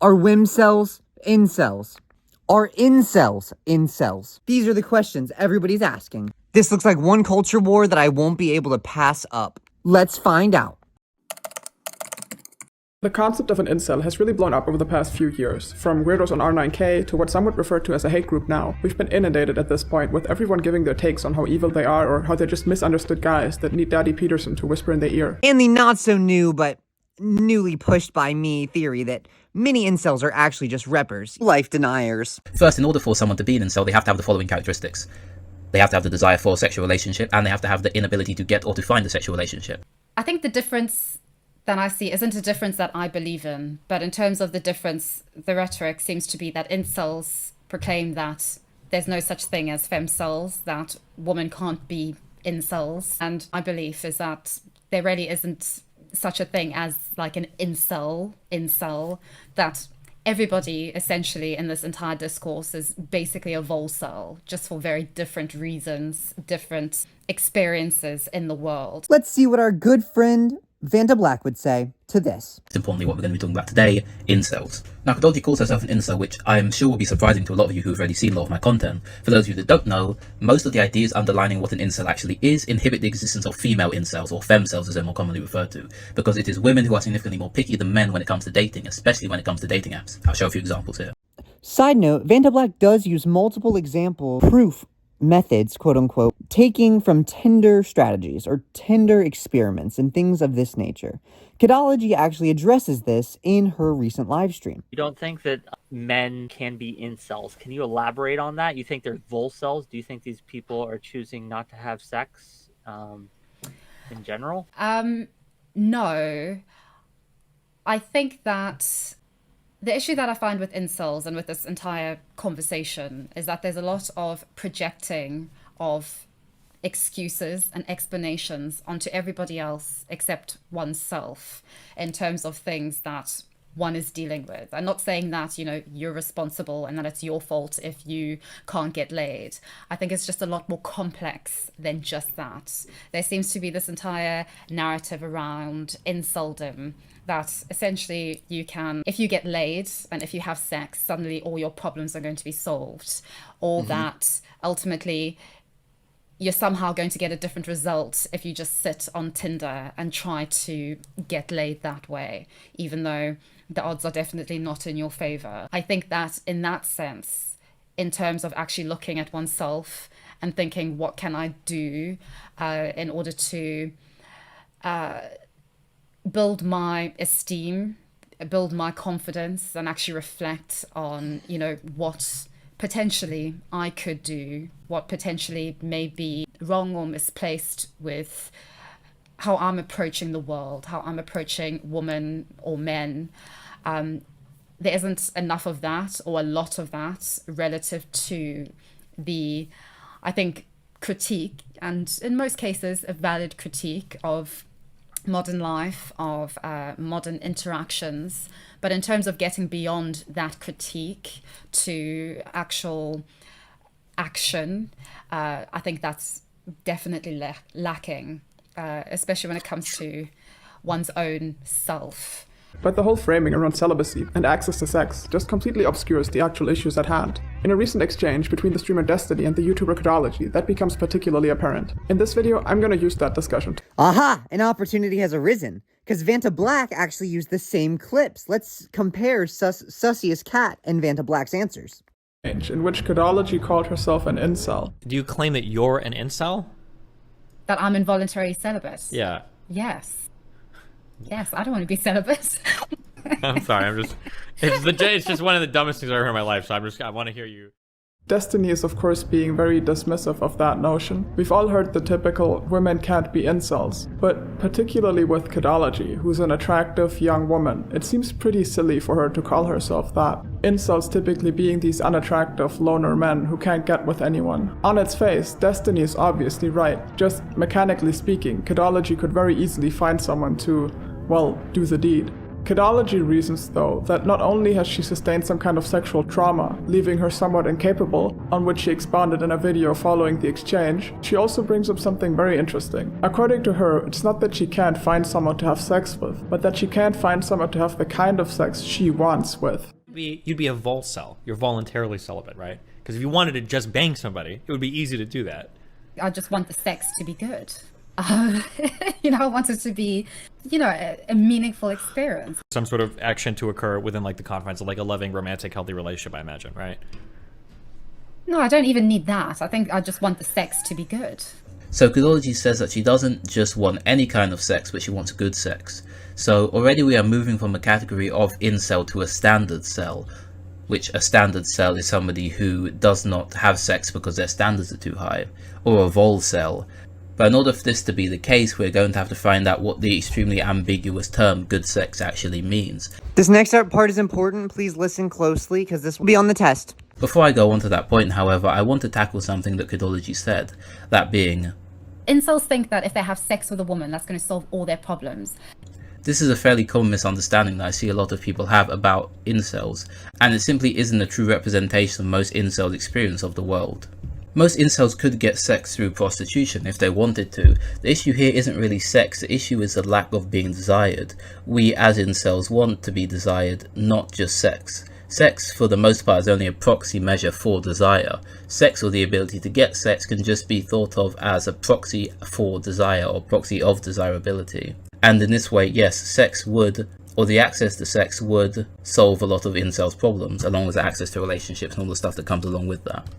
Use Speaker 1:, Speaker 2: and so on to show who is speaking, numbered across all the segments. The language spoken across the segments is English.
Speaker 1: Are Wimcels incels? Are incels incels? These are the questions everybody's asking. This looks like one culture war that I won't be able to pass up. Let's find out.
Speaker 2: The concept of an incel has really blown up over the past few years. From weirdos on R9K to what some would refer to as a hate group now, we've been inundated at this point with everyone giving their takes on how evil they are or how they're just misunderstood guys that need Daddy Peterson to whisper in their ear.
Speaker 1: And the not so new but newly pushed by me theory that many incels are actually just reppers, life deniers.
Speaker 3: First, in order for someone to be an incel, they have to have the following characteristics. They have to have the desire for a sexual relationship, and they have to have the inability to get or to find a sexual relationship.
Speaker 4: I think the difference that I see isn't a difference that I believe in, but in terms of the difference, the rhetoric seems to be that incels proclaim that there's no such thing as femcels, that women can't be incels, and my belief is that there really isn't such a thing as like an incel, that everybody essentially in this entire discourse is basically a volcel, just for very different reasons, different experiences in the world.
Speaker 1: Let's see what our good friend Vanta Black would say to this.
Speaker 3: Importantly, what we're going to be talking about today, incels. Now, Kidology calls herself an incel, which I'm sure will be surprising to a lot of you who've already seen a lot of my content. For those of you that don't know, most of the ideas underlining what an incel actually is inhibit the existence of female incels, or femcels as they're more commonly referred to, because it is women who are significantly more picky than men when it comes to dating, especially when it comes to dating apps. I'll show a few examples here.
Speaker 1: Side note, Vanta Black does use multiple example proof methods, quote unquote, taking from Tinder strategies or Tinder experiments and things of this nature. Kidology actually addresses this in her recent live stream.
Speaker 5: You don't think that men can be incels? Can you elaborate on that? You think they're volcels? Do you think these people are choosing not to have sex in general?
Speaker 4: No. I think that the issue that I find with incels and with this entire conversation is that there's a lot of projecting of excuses and explanations onto everybody else except oneself in terms of things that one is dealing with. I'm not saying that, you're responsible and that it's your fault if you can't get laid. I think it's just a lot more complex than just that. There seems to be this entire narrative around inceldom that essentially you can, if you get laid and if you have sex, suddenly all your problems are going to be solved. Or that ultimately you're somehow going to get a different result if you just sit on Tinder and try to get laid that way, even though the odds are definitely not in your favor. I think that in that sense, in terms of actually looking at oneself and thinking, what can I do in order to build my esteem, build my confidence, and actually reflect on, what potentially I could do, what potentially may be wrong or misplaced with how I'm approaching the world, how I'm approaching women or men. There isn't enough of that or a lot of that relative to the, I think, critique, and in most cases a valid critique of modern life, of modern interactions. But in terms of getting beyond that critique to actual action, I think that's definitely lacking, especially when it comes to one's own self.
Speaker 2: But the whole framing around celibacy and access to sex just completely obscures the actual issues at hand. In a recent exchange between the streamer Destiny and the YouTuber Kidology, that becomes particularly apparent. In this video, I'm gonna use that discussion.
Speaker 1: Aha! An opportunity has arisen, because Vanta Black actually used the same clips. Let's compare Sussiest Cat and Vanta Black's answers.
Speaker 2: In which Kidology called herself an incel.
Speaker 6: Do you claim that you're an incel?
Speaker 4: That I'm involuntary celibate?
Speaker 6: Yeah.
Speaker 4: Yes. Yes, I don't want to be celibate.
Speaker 6: I'm sorry, it's just one of the dumbest things I've ever heard in my life, so I want to hear you.
Speaker 2: Destiny is of course being very dismissive of that notion. We've all heard the typical women can't be incels, but particularly with Kidology, who's an attractive young woman, it seems pretty silly for her to call herself that. Incels typically being these unattractive loner men who can't get with anyone. On its face, Destiny is obviously right. Just mechanically speaking, Kidology could very easily find someone to, well, do the deed. Kidology reasons, though, that not only has she sustained some kind of sexual trauma, leaving her somewhat incapable, on which she expounded in a video following the exchange, she also brings up something very interesting. According to her, it's not that she can't find someone to have sex with, but that she can't find someone to have the kind of sex she wants with.
Speaker 6: You'd be a volcel. You're voluntarily celibate, right? Because if you wanted to just bang somebody, it would be easy to do that.
Speaker 4: I just want the sex to be good. I want it to be, a meaningful experience.
Speaker 6: Some sort of action to occur within like the confines of like a loving, romantic, healthy relationship, I imagine, right?
Speaker 4: No, I don't even need that. I think I just want the sex to be good.
Speaker 3: So Kidology says that she doesn't just want any kind of sex, but she wants good sex. So already we are moving from a category of incel to a standard cell, which a standard cell is somebody who does not have sex because their standards are too high, or a volcel. But in order for this to be the case, we're going to have to find out what the extremely ambiguous term good sex actually means.
Speaker 1: This next part is important. Please listen closely because this will be on the test.
Speaker 3: Before I go on to that point, however, I want to tackle something that Kidology said, that being,
Speaker 4: incels think that if they have sex with a woman, that's going to solve all their problems.
Speaker 3: This is a fairly common misunderstanding that I see a lot of people have about incels, and it simply isn't a true representation of most incels' experience of the world. Most incels could get sex through prostitution if they wanted to. The issue here isn't really sex, the issue is the lack of being desired. We as incels want to be desired, not just sex. Sex, for the most part, is only a proxy measure for desire. Sex, or the ability to get sex, can just be thought of as a proxy for desire or proxy of desirability. And in this way, yes, sex would, or the access to sex would, solve a lot of incels' problems, along with access to relationships and all the stuff that comes along with that.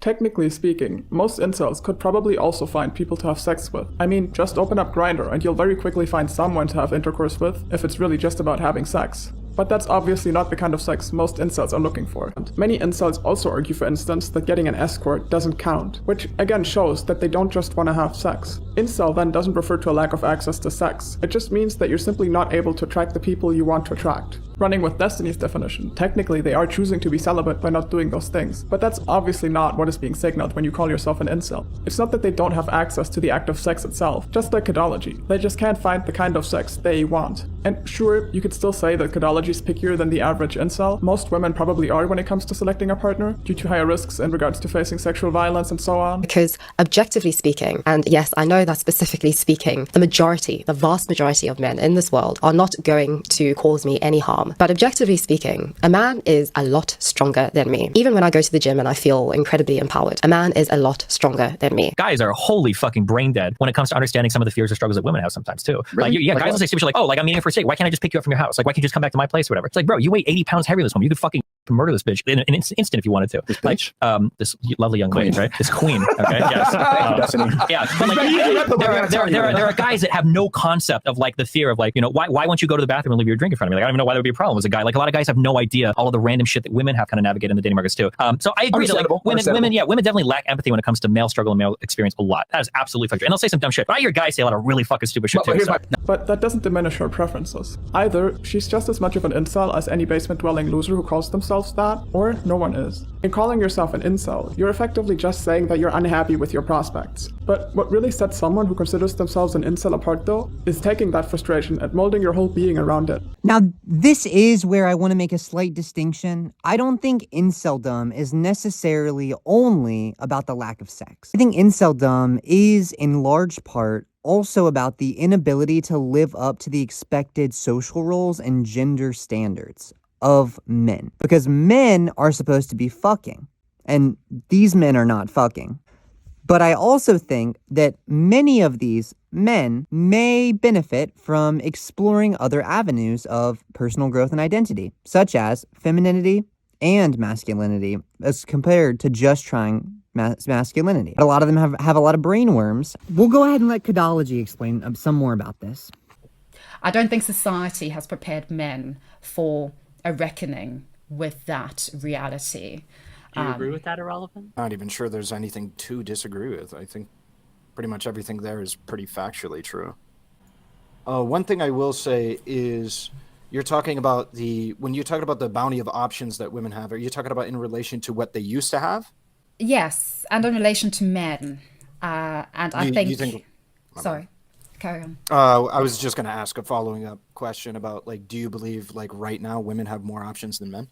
Speaker 2: Technically speaking, most incels could probably also find people to have sex with. I mean, just open up Grindr and you'll very quickly find someone to have intercourse with if it's really just about having sex. But that's obviously not the kind of sex most incels are looking for. And many incels also argue, for instance, that getting an escort doesn't count, which again shows that they don't just want to have sex. Incel then doesn't refer to a lack of access to sex. It just means that you're simply not able to attract the people you want to attract. Running with Destiny's definition, technically they are choosing to be celibate by not doing those things, but that's obviously not what is being signaled when you call yourself an incel. It's not that they don't have access to the act of sex itself, just like Kidology. They just can't find the kind of sex they want. And sure, you could still say that Kidology is pickier than the average incel. Most women probably are when it comes to selecting a partner, due to higher risks in regards to facing sexual violence and so on.
Speaker 7: Because objectively speaking, and yes, I know that specifically speaking, the vast majority of men in this world are not going to cause me any harm. But objectively speaking, a man is a lot stronger than me. Even when I go to the gym and I feel incredibly empowered, a man is a lot stronger than me.
Speaker 8: Guys are wholly fucking brain dead when it comes to understanding some of the fears or struggles that women have sometimes too.
Speaker 9: Really?
Speaker 8: Like, guys will say stupid shit like, oh, like I'm meeting her for a steak. Why can't I just pick you up from your house? Like, why can't you just come back to my place or whatever? It's like, bro, you weigh 80 pounds heavier than this woman. You could fucking murder this bitch in an instant if you wanted to.
Speaker 9: This bitch?
Speaker 8: Like, this lovely young lady, right? This queen, okay? Yes. Yeah. But like, there are guys that have no concept of like the fear of like, why won't you go to the bathroom and leave your drink in front of me? Like, I don't even know why that would be a problem as a guy. Like, a lot of guys have no idea all of the random shit that women have kind of navigated in the dating markets too. So I agree that like women definitely lack empathy when it comes to male struggle and male experience a lot. That is absolutely fucking true. And they'll say some dumb shit. But I hear guys say a lot of really fucking stupid shit too.
Speaker 2: But that doesn't diminish her preferences. Either she's just as much of an incel as any basement-dwelling loser who calls themselves that, or no one is. In calling yourself an incel, you're effectively just saying that you're unhappy with your prospects. But what really sets someone who considers themselves an incel apart, though, is taking that frustration and molding your whole being around it.
Speaker 1: Now, this is where I want to make a slight distinction. I don't think inceldom is necessarily only about the lack of sex. I think inceldom is, in large part, also about the inability to live up to the expected social roles and gender standards of men. Because men are supposed to be fucking, and these men are not fucking. But I also think that many of these men may benefit from exploring other avenues of personal growth and identity, such as femininity and masculinity, as compared to just trying masculinity. A lot of them have a lot of brainworms. We'll go ahead and let Kidology explain some more about this.
Speaker 4: I don't think society has prepared men for a reckoning with that reality.
Speaker 5: Do you agree with that, Irrelevant?
Speaker 9: Not even sure there's anything to disagree with. I think pretty much everything there is pretty factually true. One thing I will say is you're talking about when you talk about the bounty of options that women have, are you talking about in relation to what they used to have?
Speaker 4: Yes, and in relation to men. And I think... Sorry. carry on.
Speaker 9: I was just going to ask a following up question about, like, do you believe, like, right now women have more options than men?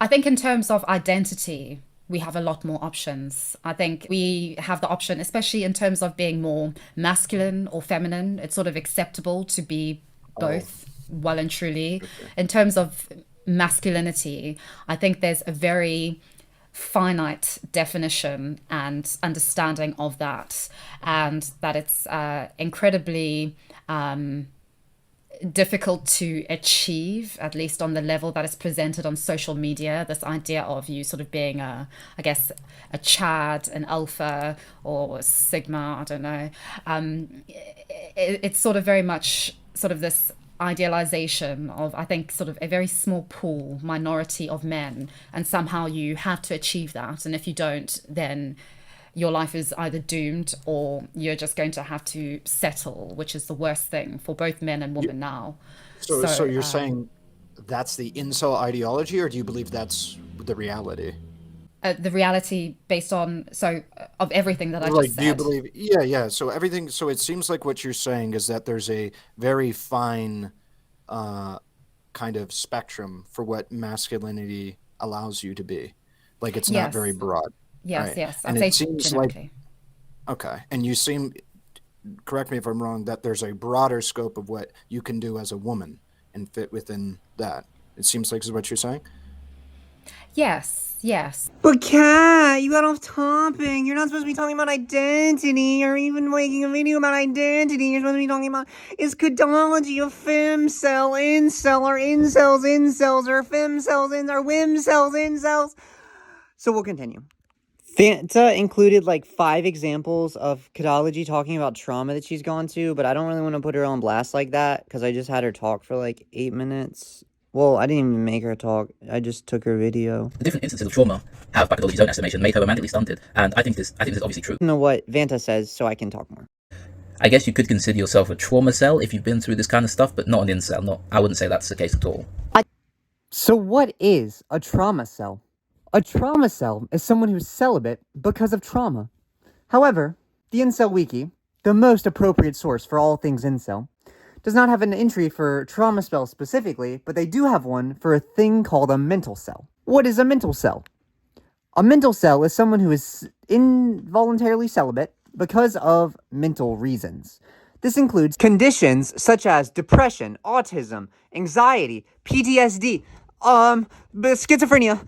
Speaker 4: I think in terms of identity, we have a lot more options. I think we have the option, especially in terms of being more masculine or feminine. It's sort of acceptable to be both well and truly. In terms of masculinity, I think there's a very finite definition and understanding of that, and that it's incredibly difficult to achieve, at least on the level that is presented on social media. This idea of you sort of being a Chad, an alpha, or a sigma, I don't know. It's sort of very much sort of this idealization of, I think, sort of a very small pool, minority of men, and somehow you have to achieve that, and if you don't, then your life is either doomed or you're just going to have to settle, which is the worst thing for both men and women now.
Speaker 9: So you're saying that's the incel ideology, or do you believe that's the reality?
Speaker 4: The reality based on, of everything that I
Speaker 9: like,
Speaker 4: just said.
Speaker 9: do you believe? Yeah. So everything. So it seems like what you're saying is that there's a very fine kind of spectrum for what masculinity allows you to be. Like, it's not very broad.
Speaker 4: Yes,
Speaker 9: right?
Speaker 4: yes.
Speaker 9: And
Speaker 4: I'd
Speaker 9: it
Speaker 4: say
Speaker 9: seems
Speaker 4: generically.
Speaker 9: Okay. And you seem, correct me if I'm wrong, that there's a broader scope of what you can do as a woman and fit within that. It seems like is what you're saying?
Speaker 4: Yes.
Speaker 1: But Kat, you got off topic. You're not supposed to be talking about identity or even making a video about identity. You're supposed to be talking about, is Kidology a femcel, incel, or incels, or femcels, or wimcels, incels? So we'll continue. Fanta included like 5 examples of Kidology talking about trauma that she's gone to, but I don't really want to put her on blast like that because I just had her talk for like 8 minutes. Well, I didn't even make her talk. I just took her video.
Speaker 3: The different instances of trauma have, by Kidology's own estimation, made her romantically stunted, and I think this is obviously true.
Speaker 1: I know what Vanta says, so I can talk more.
Speaker 3: I guess you could consider yourself a trauma cell if you've been through this kind of stuff, but not an incel. I wouldn't say that's the case at all.
Speaker 1: So what is a trauma cell? A trauma cell is someone who's celibate because of trauma. However, the Incel Wiki, the most appropriate source for all things incel, does not have an entry for trauma spell specifically, but they do have one for a thing called a mental cell. What is a mental cell? A mental cell is someone who is involuntarily celibate because of mental reasons. This includes conditions such as depression, autism, anxiety, PTSD, schizophrenia,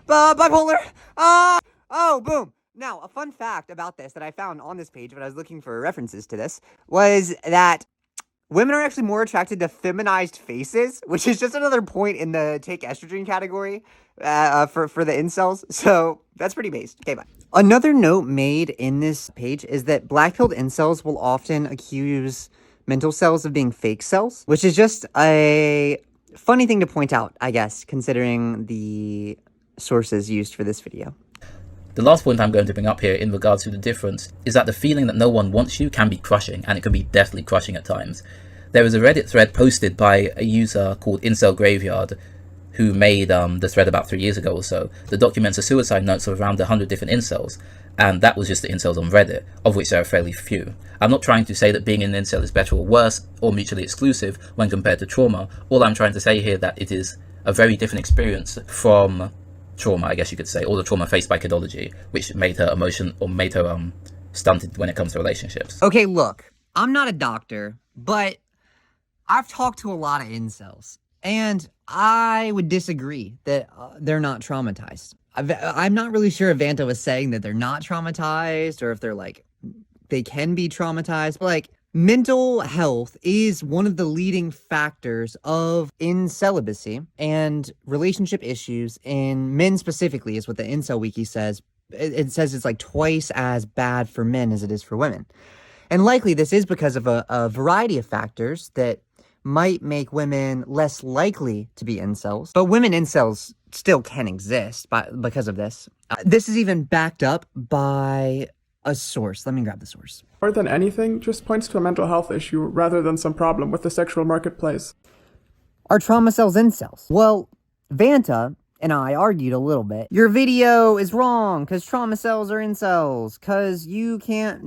Speaker 1: bipolar, boom. Now, a fun fact about this that I found on this page when I was looking for references to this was that women are actually more attracted to feminized faces, which is just another point in the take estrogen category for the incels. So that's pretty based. Okay, bye. Another note made in this page is that black-pilled incels will often accuse mental cells of being fake cells, which is just a funny thing to point out, I guess, considering the sources used for this video.
Speaker 3: The last point I'm going to bring up here in regards to the difference is that the feeling that no one wants you can be crushing, and it can be deathly crushing at times. There is a Reddit thread posted by a user called Incel Graveyard who made the thread about 3 years ago or so that documents a suicide notes of around 100 different incels, and that was just the incels on Reddit, of which there are fairly few. I'm not trying to say that being an incel is better or worse or mutually exclusive when compared to trauma. All I'm trying to say here that it is a very different experience from trauma, I guess you could say, or the trauma faced by Kidology, which made her stunted when it comes to relationships.
Speaker 1: Okay, look, I'm not a doctor, but I've talked to a lot of incels, and I would disagree that they're not traumatized. I'm not really sure if Vanta was saying that they're not traumatized or if they're like, they can be traumatized. Like, mental health is one of the leading factors of incelibacy and relationship issues in men specifically, is what the Incel Wiki says. It says it's like twice as bad for men as it is for women. And likely this is because of a variety of factors that might make women less likely to be incels. But women incels still can exist because of this. This is even backed up by a source. Let me grab the source.
Speaker 2: More than anything, just points to a mental health issue rather than some problem with the sexual marketplace.
Speaker 1: Are trauma cells incels? Well, Vanta and I argued a little bit. Your video is wrong, because trauma cells are incels, because you can't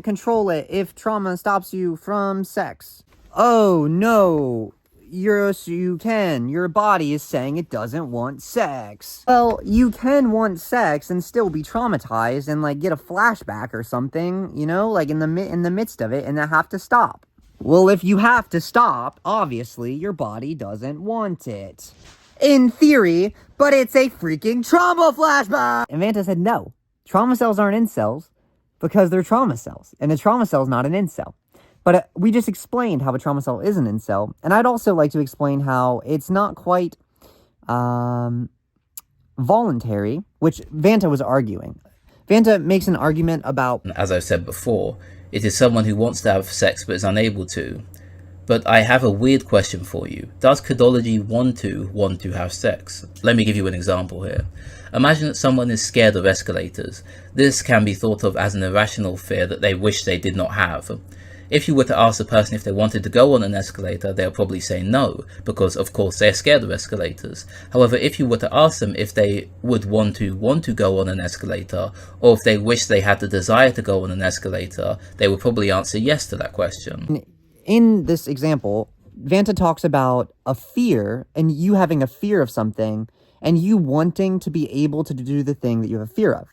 Speaker 1: control it if trauma stops you from sex. Oh, no. Yes, you can. Your body is saying it doesn't want sex. Well, you can want sex and still be traumatized and, like, get a flashback or something, you know, like, in the midst of it, and then have to stop. Well, if you have to stop, obviously, your body doesn't want it. In theory, but it's a freaking trauma flashback! And Vanta said, no. Trauma cells aren't incels because they're trauma cells, and a trauma cell is not an incel. But we just explained how a trauma cell is an incel, and I'd also like to explain how it's not quite voluntary, which Vanta was arguing. Vanta makes an argument about...
Speaker 3: As I've said before, it is someone who wants to have sex but is unable to. But I have a weird question for you. Does Kidology want to have sex? Let me give you an example here. Imagine that someone is scared of escalators. This can be thought of as an irrational fear that they wish they did not have. If you were to ask the person if they wanted to go on an escalator, they'll probably say no, because of course they're scared of escalators. However, if you were to ask them if they would want to go on an escalator, or if they wish they had the desire to go on an escalator, they would probably answer yes to that question.
Speaker 1: In this example, Vanta talks about a fear, and you having a fear of something, and you wanting to be able to do the thing that you have a fear of.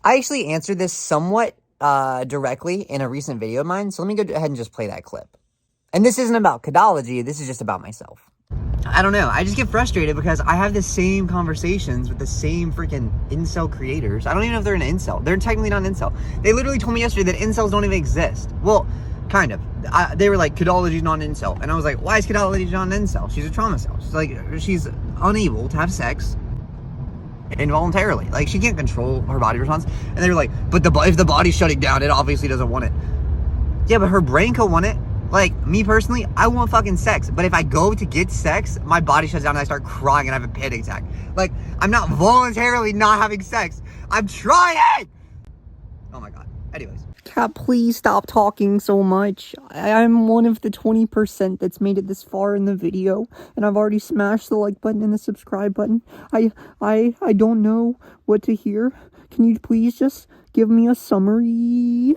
Speaker 1: I actually answered this somewhat directly in a recent video of mine, so let me go ahead and just play that clip. And this isn't about Kidology, this is just about myself. I don't know, I just get frustrated because I have the same conversations with the same freaking incel creators. I don't even know if they're an incel. They're technically not an incel. They literally told me yesterday that incels don't even exist. Well, kind of. They were like, Kidology's not an incel. And I was like, why is Kidology not an incel? She's a trauma cell. She's like, she's unable to have sex involuntarily. Like, she can't control her body response. And they were like, but if the body's shutting down, it obviously doesn't want it. Yeah, but her brain could want it. Like, me personally, I want fucking sex. But if I go to get sex, my body shuts down and I start crying and I have a panic attack. Like, I'm not voluntarily not having sex. I'm trying! Oh my god. Anyways. Cat, please stop talking so much. I'm one of the 20% that's made it this far in the video, and I've already smashed the like button and the subscribe button. I don't know what to hear. Can you please just give me a summary?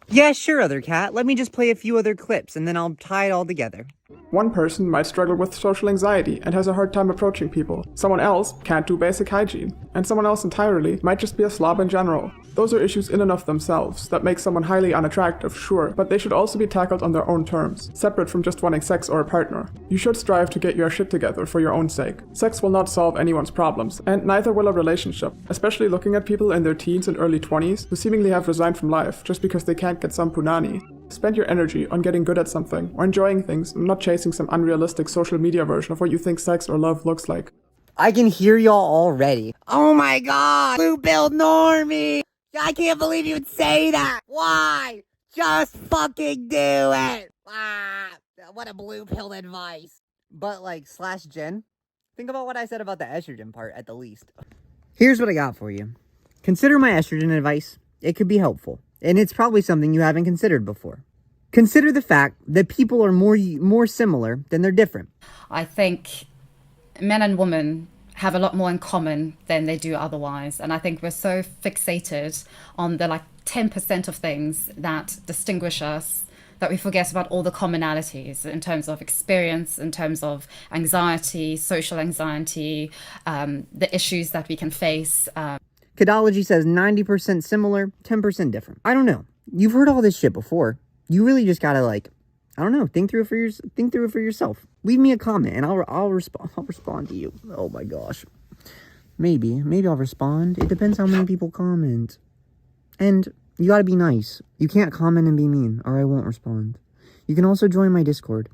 Speaker 1: Yeah, sure, other cat. Let me just play a few other clips, and then I'll tie it all together.
Speaker 2: One person might struggle with social anxiety and has a hard time approaching people. Someone else can't do basic hygiene. And someone else entirely might just be a slob in general. Those are issues in and of themselves that make someone highly unattractive, sure, but they should also be tackled on their own terms, separate from just wanting sex or a partner. You should strive to get your shit together for your own sake. Sex will not solve anyone's problems, and neither will a relationship, especially looking at people in their teens and early 20s who seemingly have resigned from life just because they can't get some punani. Spend your energy on getting good at something, or enjoying things, and not chasing some unrealistic social media version of what you think sex or love looks like.
Speaker 1: I can hear y'all already. Oh my god! Blue Bill Normie! I can't believe you would say that! Why? Just fucking do it! What a blue pill advice. But like, /Jen, think about what I said about the estrogen part at the least. Here's what I got for you. Consider my estrogen advice. It could be helpful. And it's probably something you haven't considered before. Consider the fact that people are more similar than they're different.
Speaker 4: I think men and women have a lot more in common than they do otherwise. And I think we're so fixated on the like 10% of things that distinguish us that we forget about all the commonalities in terms of experience, in terms of anxiety, social anxiety, the issues that we can face.
Speaker 1: Kidology says 90% similar, 10% different. I don't know. You've heard all this shit before. You really just gotta like, I don't know, think through it for yourself. Leave me a comment and I'll respond to you. Oh my gosh. Maybe I'll respond. It depends how many people comment. And you gotta be nice. You can't comment and be mean or I won't respond. You can also join my Discord.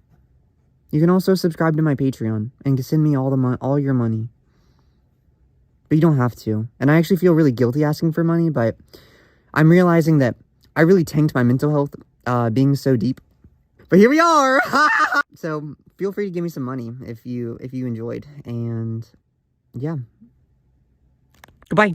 Speaker 1: You can also subscribe to my Patreon and send me all your money. But you don't have to. And I actually feel really guilty asking for money, but I'm realizing that I really tanked my mental health being so deep. But here we are! So feel free to give me some money if you enjoyed. And yeah. Goodbye.